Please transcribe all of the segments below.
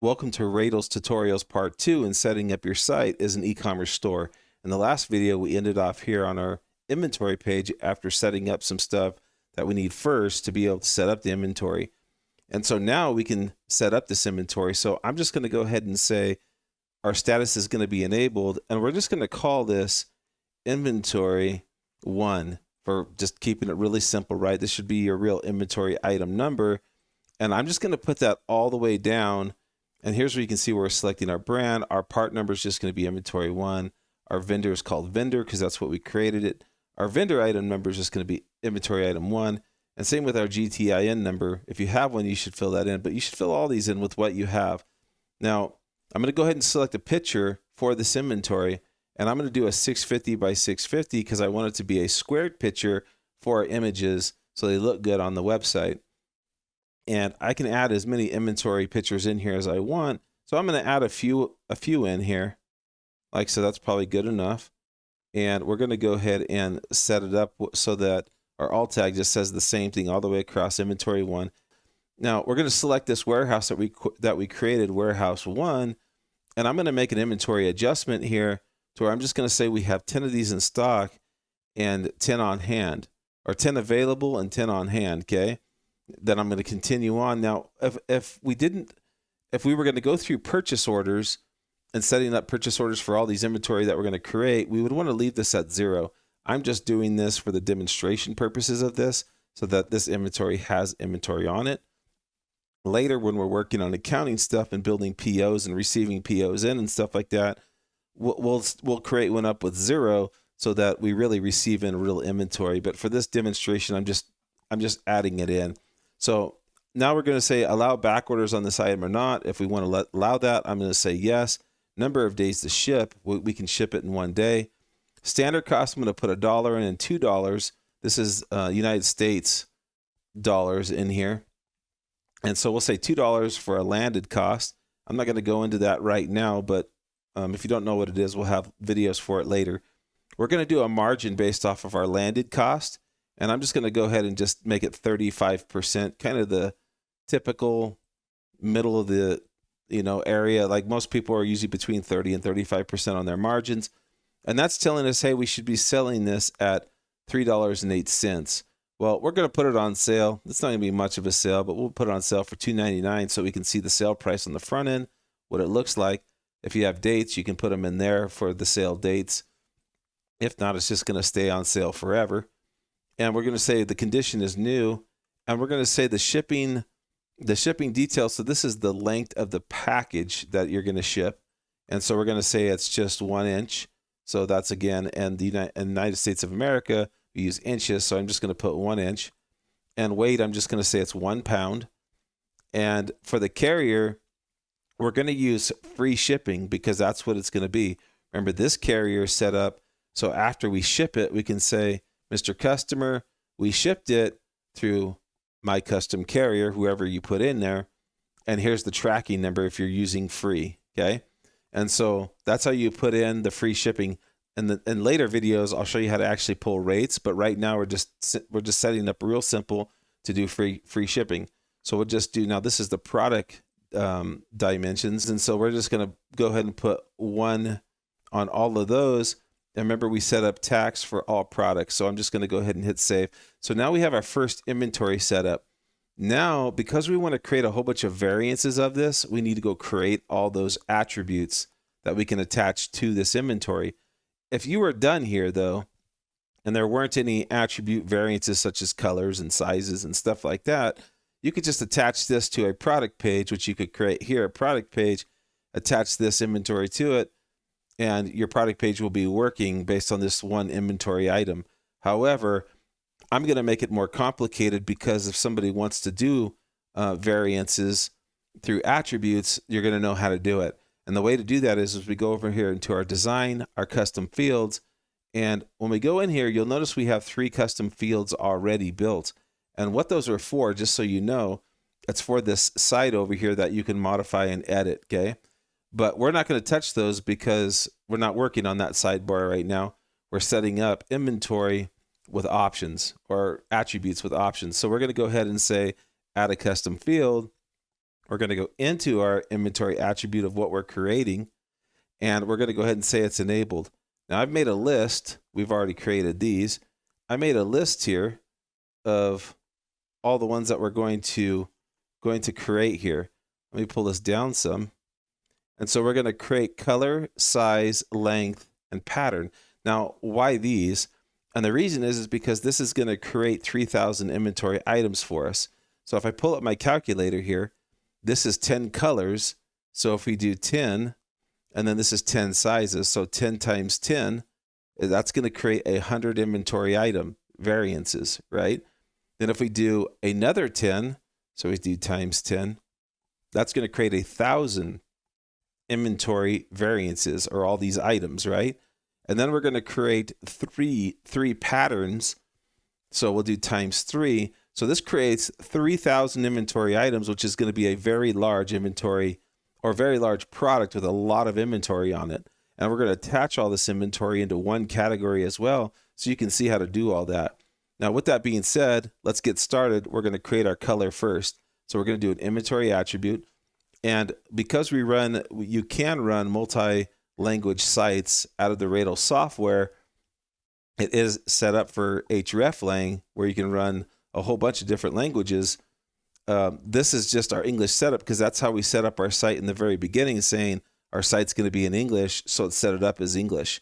Welcome to Ratals Tutorials Part 2 in setting up your site as an e-commerce store. In the last video, we ended off here on our inventory page after setting up some stuff that we need first to be able to set up the inventory. And so now we can set up this inventory. So I'm just going to go ahead and say our status is going to be enabled, and we're just going to call this inventory 1 for just keeping it really simple, right? This should be your real inventory item number. And I'm just going to put that all the way down. And here's where you can see we're selecting our brand. Our part number is just going to be inventory 1. Our vendor is called vendor because that's what we created it. Our vendor item number is just going to be inventory item 1. And same with our GTIN number. If you have one, you should fill that in, but you should fill all these in with what you have. Now, I'm going to go ahead and select a picture for this inventory, and I'm going to do a 650 by 650 because I want it to be a squared picture for our images so they look good on the website. And I can add as many inventory pictures in here as I want. So I'm going to add a few in here. Like so, that's probably good enough. And we're going to go ahead and set it up so that our alt tag just says the same thing all the way across inventory 1. Now we're going to select this warehouse that we created, warehouse 1, and I'm going to make an inventory adjustment here to where I'm just going to say we have 10 of these in stock and 10 on hand, or 10 available and 10 on hand. Okay. Then I'm going to continue on. Now, if we were going to go through purchase orders and setting up purchase orders for all these inventory that we're going to create, we would want to leave this at 0. I'm just doing this for the demonstration purposes of this so that this inventory has inventory on it. Later, when we're working on accounting stuff and building POs and receiving POs in and stuff like that, we'll create one up with 0 so that we really receive in real inventory. But for this demonstration, I'm just adding it in. So now we're going to say allow back orders on this item or not. If we want to allow that, I'm going to say yes. Number of days to ship, we can ship it in 1 day. Standard cost, I'm going to put $1 in and $2. This is United States dollars in here. And so we'll say $2 for a landed cost. I'm not going to go into that right now, but if you don't know what it is, we'll have videos for it later. We're going to do a margin based off of our landed cost. And I'm just going to go ahead and just make it 35%, kind of the typical middle of the area. Like most people are usually between 30 and 35% on their margins. And that's telling us, hey, we should be selling this at $3.08. Well, we're going to put it on sale. It's not going to be much of a sale, but we'll put it on sale for $2.99 so we can see the sale price on the front end, what it looks like. If you have dates, you can put them in there for the sale dates. If not, it's just going to stay on sale forever. And we're going to say the condition is new, and we're going to say the shipping details. So this is the length of the package that you're going to ship. And so we're going to say it's just 1 inch. So that's again, and the United States of America, we use inches. So I'm just going to put 1 inch. And weight, I'm just going to say it's 1 pound. And for the carrier, we're going to use free shipping because that's what it's going to be. Remember, this carrier is set up so after we ship it, we can say, Mr. Customer, we shipped it through my custom carrier, whoever you put in there, and here's the tracking number if you're using free, okay? And so that's how you put in the free shipping. And in later videos, I'll show you how to actually pull rates, but right now we're just setting up real simple to do free shipping. So we'll just do, now this is the product dimensions, and so we're just going to go ahead and put 1 on all of those. And remember, we set up tax for all products. So I'm just going to go ahead and hit save. So now we have our first inventory set up. Now, because we want to create a whole bunch of variances of this, we need to go create all those attributes that we can attach to this inventory. If you were done here, though, and there weren't any attribute variances such as colors and sizes and stuff like that, you could just attach this to a product page, which you could create here, a product page, attach this inventory to it, and your product page will be working based on this one inventory item. However, I'm going to make it more complicated because if somebody wants to do variances through attributes, you're going to know how to do it. And the way to do that is we go over here into our design, our custom fields. And when we go in here, you'll notice we have 3 custom fields already built. And what those are for, just so you know, it's for this site over here that you can modify and edit, okay? But we're not going to touch those because we're not working on that sidebar right now. We're setting up inventory with options or attributes with options. So we're going to go ahead and say add a custom field. We're going to go into our inventory attribute of what we're creating, and we're going to go ahead and say it's enabled. Now I've made a list. We've already created these. I made a list here of all the ones that we're going to create here. Let me pull this down some. And so we're going to create color, size, length, and pattern. Now, why these? And the reason is because this is going to create 3,000 inventory items for us. So if I pull up my calculator here, this is 10 colors. So if we do 10, and then this is 10 sizes, so 10 times 10, that's going to create 100 inventory item variances, right? Then if we do another 10, so we do times 10, that's going to create 1,000 inventory variances, or all these items, right? And then we're going to create three patterns. So we'll do times 3. So this creates 3,000 inventory items, which is going to be a very large inventory, or very large product with a lot of inventory on it. And we're going to attach all this inventory into one category as well, so you can see how to do all that. Now, with that being said, let's get started. We're going to create our color first. So we're going to do an inventory attribute. And because you can run multi-language sites out of the Ratals software, it is set up for hreflang, where you can run a whole bunch of different languages. This is just our English setup, because that's how we set up our site in the very beginning, saying our site's going to be in English, so let's set it up as English.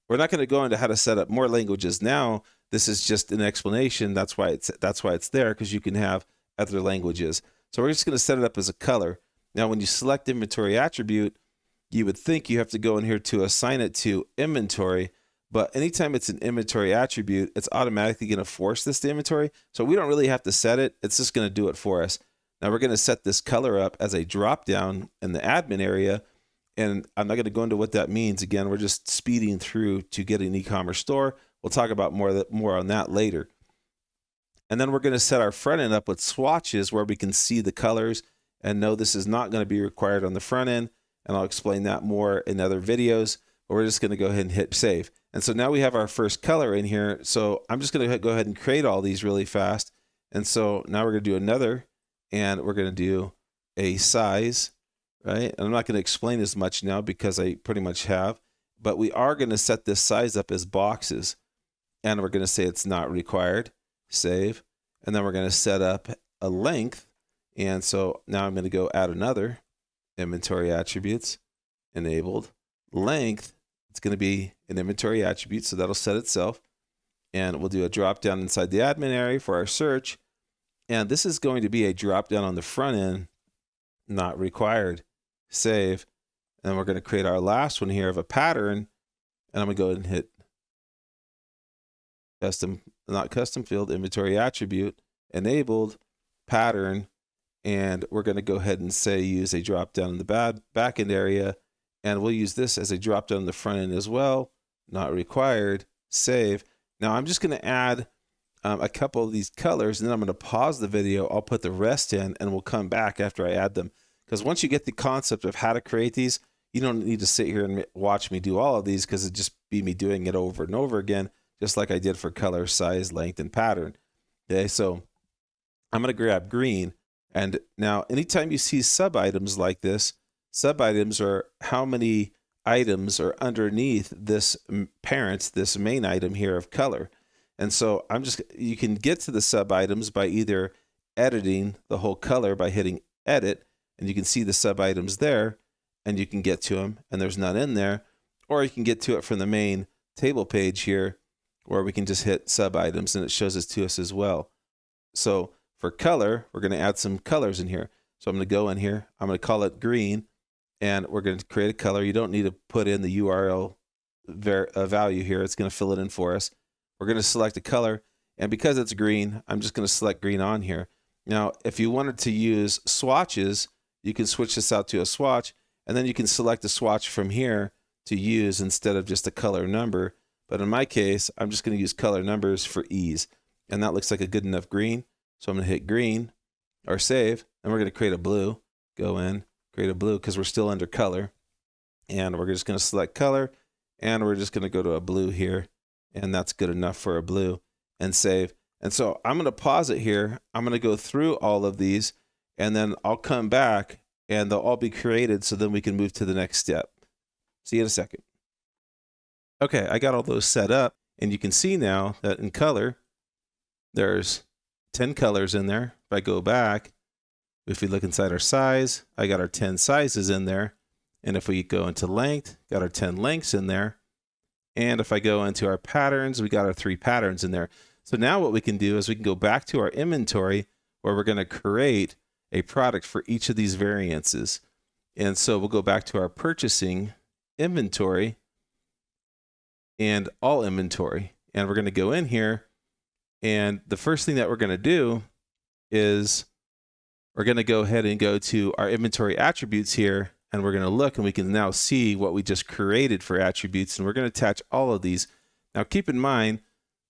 We're not going to go into how to set up more languages now. This is just an explanation. That's why it's there, because you can have other languages. So we're just going to set it up as a color. Now, when you select inventory attribute, you would think you have to go in here to assign it to inventory, but anytime it's an inventory attribute, it's automatically going to force this to inventory. So we don't really have to set it. It's just going to do it for us. Now we're going to set this color up as a drop down in the admin area. And I'm not going to go into what that means. Again, we're just speeding through to get an e-commerce store. We'll talk about more on that later. And then we're going to set our front end up with swatches, where we can see the colors. And no, this is not going to be required on the front end. And I'll explain that more in other videos. But we're just going to go ahead and hit save. And so now we have our first color in here. So I'm just going to go ahead and create all these really fast. And so now we're going to do another, and we're going to do a size, right? And I'm not going to explain as much now because I pretty much have, but we are going to set this size up as boxes, and we're going to say it's not required, save. And then we're going to set up a length. And so now I'm going to go add another inventory attributes, enabled length. It's going to be an inventory attribute, so that'll set itself. And we'll do a drop down inside the admin area for our search. And this is going to be a drop down on the front end, not required, save. And we're going to create our last one here of a pattern. And I'm going to go ahead and hit custom field, inventory attribute, enabled, pattern. And we're going to go ahead and say use a drop down in the back end area. And we'll use this as a drop down in the front end as well. Not required, save. Now I'm just going to add a couple of these colors, and then I'm going to pause the video. I'll put the rest in, and we'll come back after I add them. Because once you get the concept of how to create these, you don't need to sit here and watch me do all of these, because it'd just be me doing it over and over again, just like I did for color, size, length, and pattern. Okay, so I'm going to grab green. And now anytime you see sub items like this, sub items are how many items are underneath this parent, this main item here of color. And so you can get to the sub items by either editing the whole color by hitting edit, and you can see the sub items there, and you can get to them, and there's none in there. Or you can get to it from the main table page here, where we can just hit sub items and it shows it to us as well. So for color, we're going to add some colors in here. So I'm going to go in here, I'm going to call it green, and we're going to create a color. You don't need to put in the URL value here. It's going to fill it in for us. We're going to select a color, and because it's green, I'm just going to select green on here. Now, if you wanted to use swatches, you can switch this out to a swatch, and then you can select a swatch from here to use instead of just a color number. But in my case, I'm just going to use color numbers for ease, and that looks like a good enough green. So I'm going to hit green or save, and we're going to create a blue. Go in, create a blue, because we're still under color, and we're just going to select color, and we're just going to go to a blue here, and that's good enough for a blue, and save. And so I'm going to pause it here. I'm going to go through all of these, and then I'll come back and they'll all be created so then we can move to the next step. See you in a second. Okay, I got all those set up, and you can see now that in color, there's 10 colors in there. If I go back, if we look inside our size, I got our 10 sizes in there. And if we go into length, got our 10 lengths in there. And if I go into our patterns, we got our 3 patterns in there. So now what we can do is we can go back to our inventory where we're going to create a product for each of these variances. And so we'll go back to our purchasing inventory and all inventory. And we're going to go in here. And the first thing that we're going to do is we're going to go ahead and go to our inventory attributes here. And we're going to look, and we can now see what we just created for attributes. And we're going to attach all of these. Now keep in mind,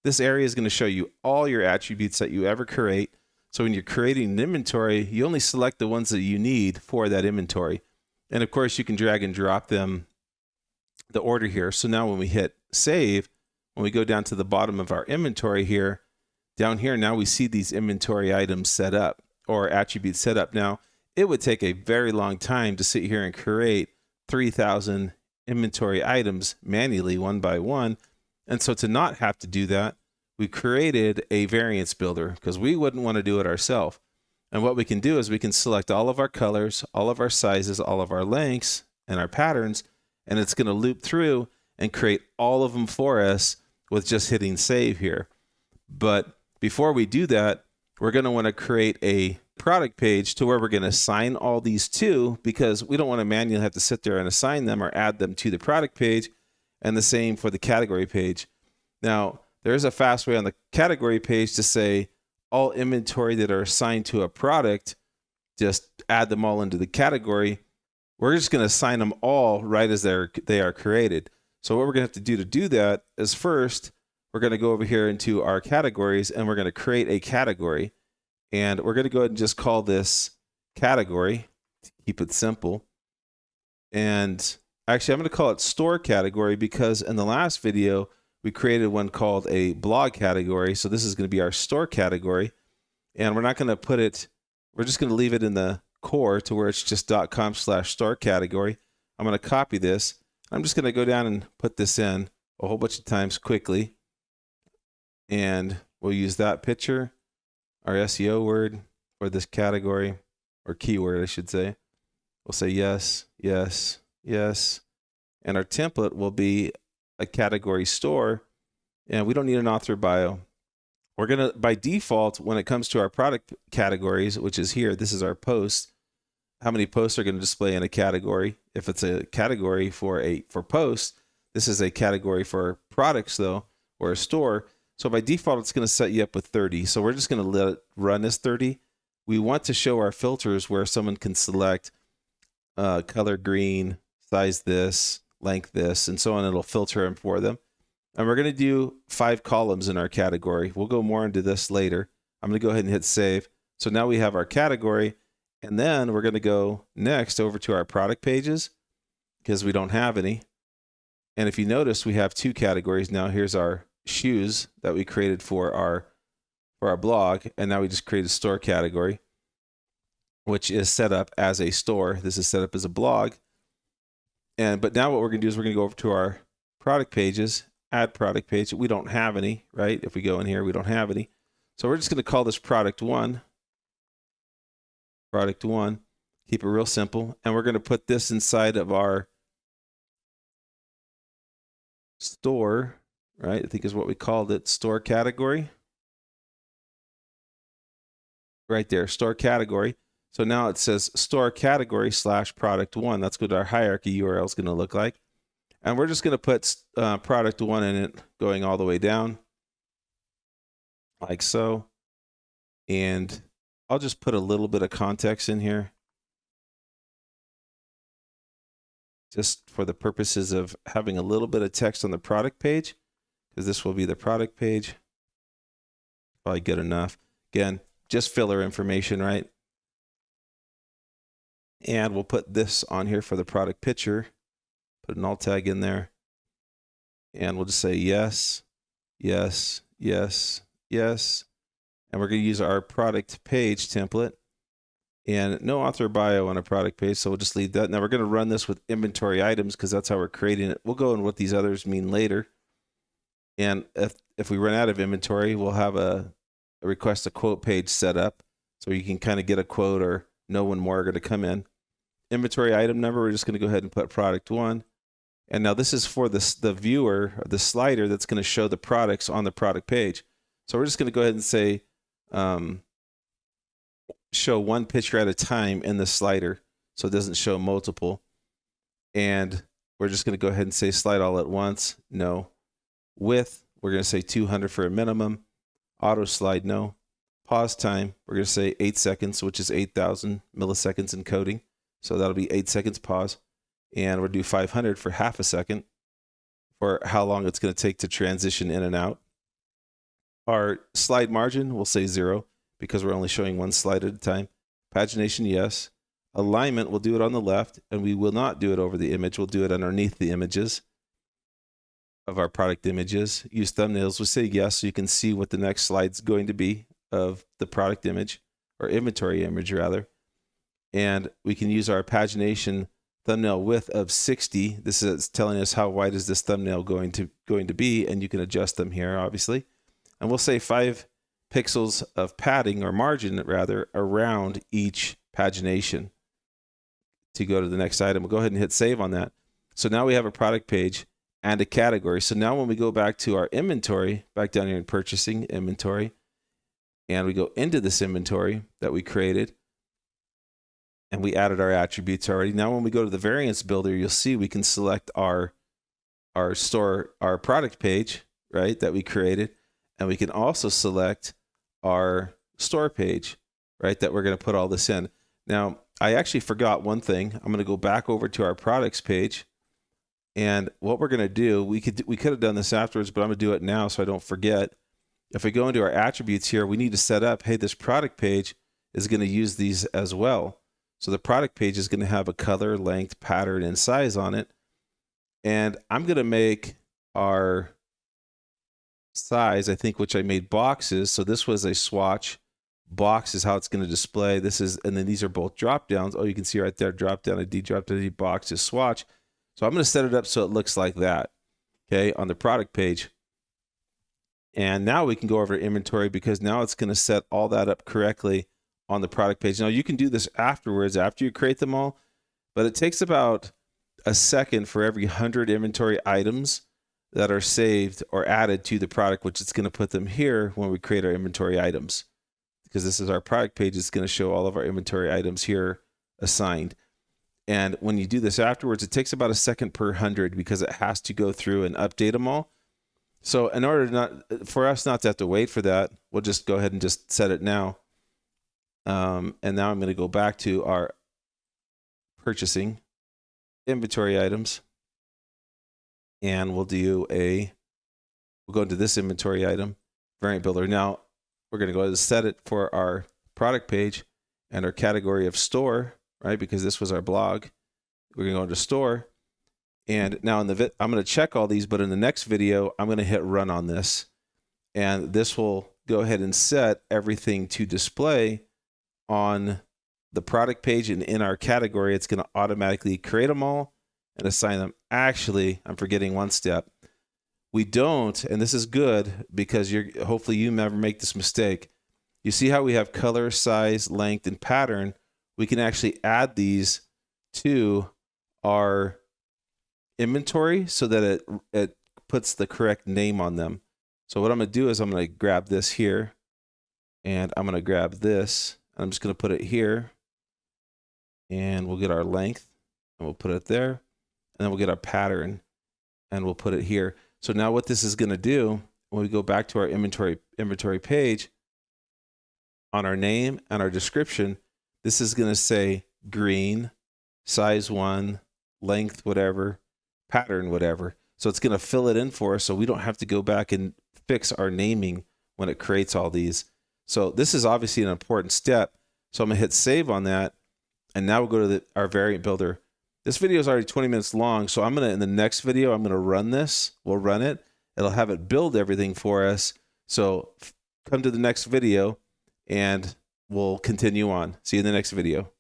this area is going to show you all your attributes that you ever create. So when you're creating an inventory, you only select the ones that you need for that inventory. And of course, you can drag and drop them, the order here. So now when we hit save, when we go down to the bottom of our inventory here, down here, now we see these inventory items set up or attributes set up. Now, it would take a very long time to sit here and create 3,000 inventory items manually, one by one. And so to not have to do that, we created a variance builder because we wouldn't want to do it ourselves. And what we can do is we can select all of our colors, all of our sizes, all of our lengths, and our patterns, and it's going to loop through and create all of them for us with just hitting save here. But before we do that, we're going to want to create a product page to where we're going to assign all these to, because we don't want to manually have to sit there and assign them or add them to the product page, and the same for the category page. Now, there is a fast way on the category page to say all inventory that are assigned to a product, just add them all into the category. We're just going to assign them all right as they are created. So what we're going to have to do that is first, we're going to go over here into our categories, and we're going to create a category. And we're going to go ahead and just call this category to keep it simple. And actually, I'm going to call it store category because in the last video, we created one called a blog category. So this is going to be our store category. And we're not going to put it, we're just going to leave it in the core to where it's just .com/store category. I'm going to copy this. I'm just going to go down and put this in a whole bunch of times quickly. And we'll use that picture, our SEO word for this category, or keyword, I should say. We'll say yes, yes, yes. And our template will be a category store. And we don't need an author bio. We're going to, by default, when it comes to our product categories, which is here, this is our posts. How many posts are going to display in a category? If it's a category for posts, this is a category for products though, or a store. So by default, it's going to set you up with 30. So we're just going to let it run as 30. We want to show our filters where someone can select color green, size this, length this, and so on. It'll filter them for them. And we're going to do 5 columns in our category. We'll go more into this later. I'm going to go ahead and hit save. So now we have our category. And then we're going to go next over to our product pages because we don't have any. And if you notice, we have 2 categories now. Here's our shoes that we created for our blog, and now we just created a store category, which is set up as a store. This is set up as a blog. But now what we're going to do is we're going to go over to our product pages, add product page. We don't have any, right? If we go in here, we don't have any. So we're just going to call this product 1. Product 1. Keep it real simple. And we're going to put this inside of our store, right? I think is what we called it, store category. Right there, store category. So now it says store category /product 1. That's what our hierarchy URL is going to look like. And we're just going to put product 1 in it, going all the way down, like so. And I'll just put a little bit of context in here, just for the purposes of having a little bit of text on the product page, because this will be the product page. Probably good enough. Again, just filler information, right? And we'll put this on here for the product picture. Put an alt tag in there. And we'll just say yes, yes, yes, yes. And we're going to use our product page template. and no author bio on a product page. So we'll just leave that. Now we're going to run this with inventory items because that's how we're creating it. We'll go into what these others mean later. And if we run out of inventory, we'll have a request a quote page set up so you can kind of get a quote or know when more are going to come in. Inventory item number, we're just going to go ahead and put product 1. And now this is for the viewer, or the slider that's going to show the products on the product page. So we're just going to go ahead and say show one picture at a time in the slider so it doesn't show multiple. And we're just going to go ahead and say slide all at once. No. Width, we're going to say 200 for a minimum. Auto slide, no. Pause time, we're going to say 8 seconds, which is 8,000 milliseconds encoding. So that'll be 8 seconds pause. And we'll do 500 for half a second for how long it's going to take to transition in and out. Our slide margin, we'll say 0 because we're only showing one slide at a time. Pagination, yes. Alignment, we'll do it on the left, and we will not do it over the image. We'll do it underneath the images of our product images. Use thumbnails, we'll say yes so you can see what the next slide's going to be of the product image, or inventory image rather. And we can use our pagination thumbnail width of 60. This is telling us how wide is this thumbnail going to be, and you can adjust them here obviously. And we'll say 5 pixels of padding, or margin rather, around each pagination to go to the next item. We'll go ahead and hit save on that. So now we have a product page and a category. So now when we go back to our inventory, back down here in purchasing, inventory, and we go into this inventory that we created, and we added our attributes already. Now when we go to the variance builder, you'll see we can select our product page, right, that we created, and we can also select our store page, right, that we're going to put all this in. Now, I actually forgot one thing. I'm going to go back over to our products page, and what we're going to do, we could have done this afterwards, but I'm going to do it now so I don't forget. If we go into our attributes here, we need to set up, hey, this product page is going to use these as well. So the product page is going to have a color, length, pattern, and size on it. And I'm going to make our size, I think, which I made boxes. So this was a swatch. Box is how it's going to display. This is, and then these are both drop downs. Oh, you can see right there, drop down ID, drop down ID, box is swatch. So I'm going to set it up so it looks like that, okay, on the product page. And now we can go over to inventory because now it's going to set all that up correctly on the product page. Now you can do this afterwards, after you create them all, but it takes about a second for every 100 inventory items that are saved or added to the product, which it's going to put them here when we create our inventory items. Because this is our product page, it's going to show all of our inventory items here assigned. And when you do this afterwards, it takes about a second per 100 because it has to go through and update them all. So in order for us not to have to wait for that, we'll just go ahead and just set it now. And now I'm going to go back to our purchasing inventory items, and we'll go into this inventory item, variant builder. Now we're going to go ahead and set it for our product page and our category of store, right? Because this was our blog. We're going to go into store. And now I'm going to check all these, but in the next video, I'm going to hit run on this. And this will go ahead and set everything to display on the product page, and in our category, it's going to automatically create them all and assign them. Actually, I'm forgetting one step. We don't, and this is good because hopefully you never make this mistake. You see how we have color, size, length, and pattern? We can actually add these to our inventory so that it puts the correct name on them. So what I'm going to do is I'm going to grab this here, and I'm going to grab this. I'm just going to put it here, and we'll get our length, and we'll put it there, and then we'll get our pattern, and we'll put it here. So now what this is going to do, when we go back to our inventory page, on our name and our description, this is going to say green, size 1, length whatever, pattern whatever. So it's going to fill it in for us so we don't have to go back and fix our naming when it creates all these. So this is obviously an important step. So I'm going to hit save on that. And now we'll go to our variant builder. This video is already 20 minutes long. So I'm going to, in the next video, I'm going to run this. We'll run it. It'll have it build everything for us. So come to the next video and we'll continue on. See you in the next video.